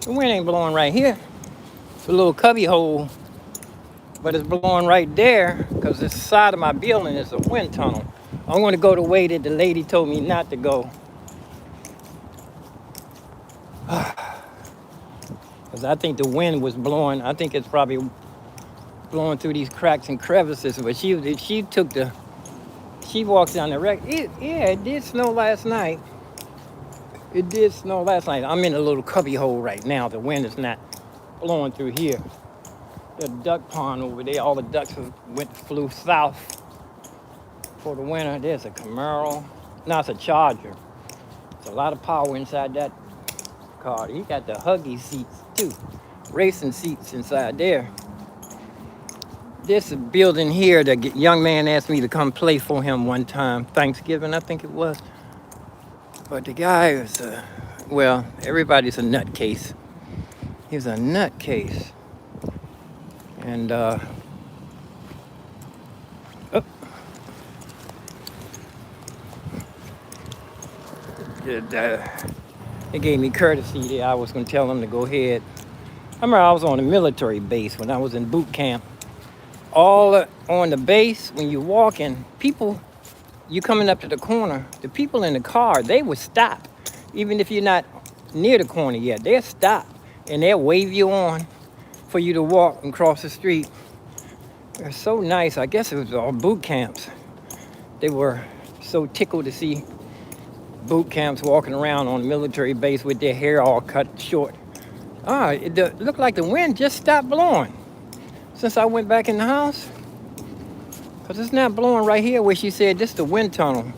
The wind ain't blowing right here. It's a little cubby hole, but it's blowing right there because this side of my building is a wind tunnel. I'm going to go the way that the lady told me not to go. Because I think the wind was blowing. I think it's probably blowing through these cracks and crevices. But she walks down the wreck. Yeah, it did snow last night. It did snow last night. I'm in a little cubby hole right now. The wind is not blowing through here. The duck pond over there, all the ducks flew south for the winter. There's a Camaro. No, it's a Charger. There's a lot of power inside that car. He got the huggy seats too. Racing seats inside there. This building here, the young man asked me to come play for him one time. Thanksgiving, I think it was. But the guy was, well, everybody's a nutcase. He was a nutcase. And, oh, it gave me courtesy that I was going to tell him to go ahead. I remember I was on a military base when I was in boot camp. All on the base, when you're walking, people, you coming up to the corner, the people in the car, they would stop. Even if you're not near the corner yet, they'll stop and they'll wave you on for you to walk and cross the street. They're so nice. I guess it was all boot camps. They were so tickled to see boot camps walking around on a military base with their hair all cut short. It looked like the wind just stopped blowing since I went back in the house. Because it's not blowing right here where she said this is the wind tunnel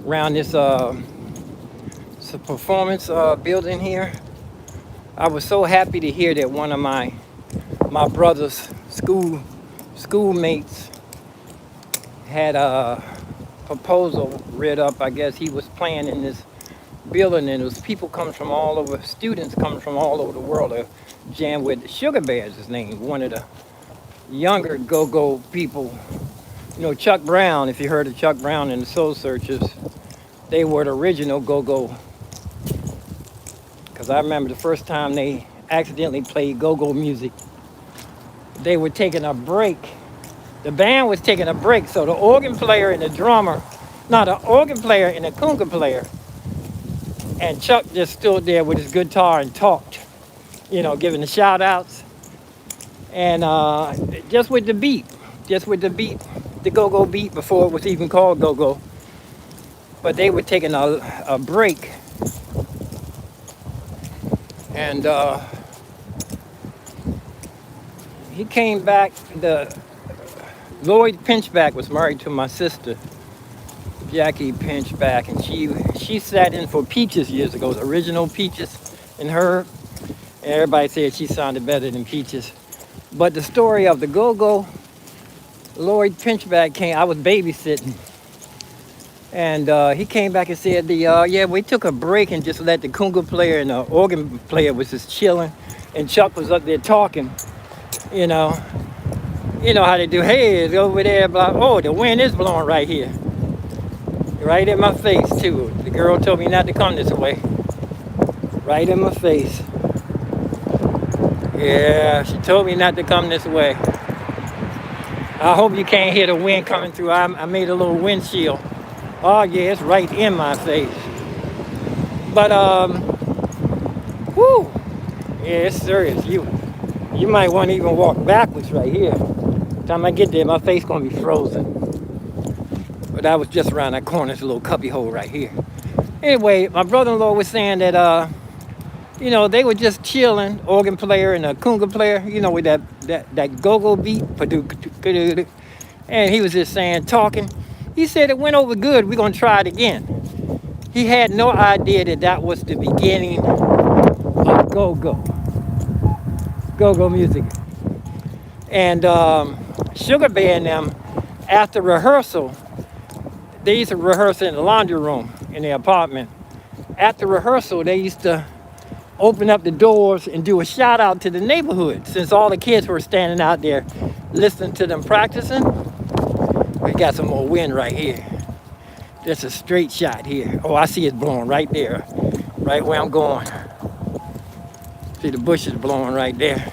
around this it's a performance building here. I was so happy to hear that one of my brother's schoolmates had a proposal read up. I guess he was playing in this building, and it was people coming from all over, students coming from all over the world to jam with Sugar Bear's his name, one of the younger go-go people. You know, Chuck Brown, if you heard of Chuck Brown and the Soul Searchers, they were the original go-go. Because I remember the first time they accidentally played go-go music, they were taking a break. The band was taking a break, so the organ player and the drummer, the organ player and the conga player, and Chuck just stood there with his guitar and talked, giving the shout outs. And just with the beat, the go-go beat before it was even called go-go. But they were taking a break. And he came back, Lloyd Pinchback was married to my sister, Jackie Pinchback, and she sat in for Peaches years ago, the original Peaches and her. And everybody said she sounded better than Peaches. But the story of the go-go, Lloyd Pinchback came, I was babysitting. And he came back and said, we took a break and just let the conga player and the organ player was just chilling. And Chuck was up there talking, You know how they do, hey, it's over there, blah, oh, the wind is blowing right here. Right in my face, too. The girl told me not to come this way. Right in my face. Yeah, she told me not to come this way. I hope you can't hear the wind coming through. I made a little windshield. Oh, yeah, it's right in my face. But, whoo, yeah, it's serious. You might want to even walk backwards right here. By the time I get there, my face going to be frozen. But I was just around that corner. There's a little cubby hole right here. Anyway, my brother-in-law was saying that, they were just chilling, organ player and a conga player, with that go-go beat. And he was just talking. He said it went over good. We're going to try it again. He had no idea that was the beginning of go-go music. And Sugar Bear and them, after rehearsal, they used to rehearse in the laundry room in their apartment. After rehearsal, they used to open up the doors and do a shout out to the neighborhood. Since all the kids were standing out there listening to them practicing, we got some more wind right here. That's a straight shot here. Oh, I see it blowing right there, right where I'm going. See the bushes blowing right there.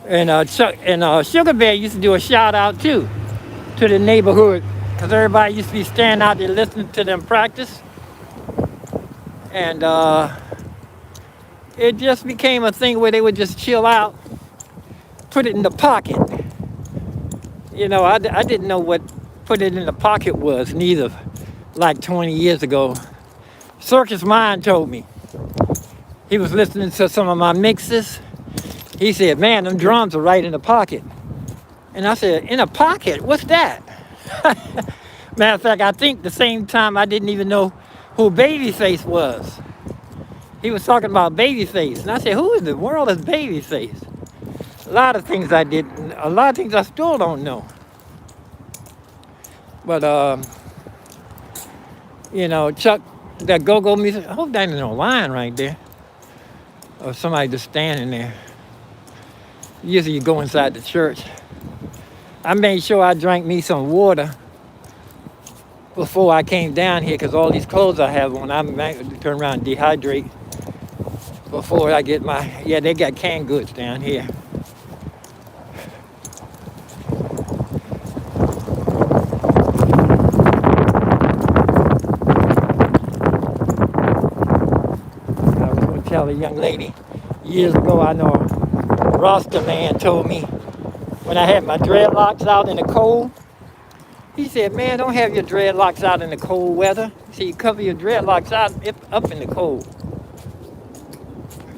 And Sugar Bear used to do a shout out too to the neighborhood, because everybody used to be standing out there listening to them practice. And it just became a thing where they would just chill out, put it in the pocket. You know, I didn't know what put it in the pocket was neither, like 20 years ago. Circus Mind told me. He was listening to some of my mixes. He said, man, them drums are right in the pocket. And I said, in a pocket? What's that? Matter of fact, I think the same time I didn't even know who Babyface was. He was talking about Babyface. And I said, who in the world is Babyface? A lot of things I didn't, a lot of things I still don't know. But, you know, Chuck, that go-go music, I hope that ain't no line right there. Or somebody just standing there. Usually you go inside the church. I made sure I drank me some water before I came down here, because all these clothes I have on, I might turn around and dehydrate before I get my, yeah, they got canned goods down here. I was going to tell a young lady years ago, I know a Rasta man told me when I had my dreadlocks out in the cold, he said, man, don't have your dreadlocks out in the cold weather. See, you cover your dreadlocks out up in the cold.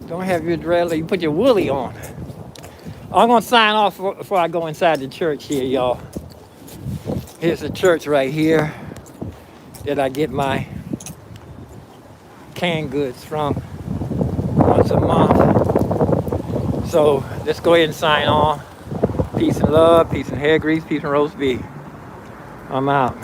Don't have your dreadlocks, you put your woolly on. I'm going to sign off before I go inside the church here, y'all. Here's the church right here that I get my canned goods from once a month. So let's go ahead and sign on. Peace and love, peace and hair grease, peace and roast beef. I'm out.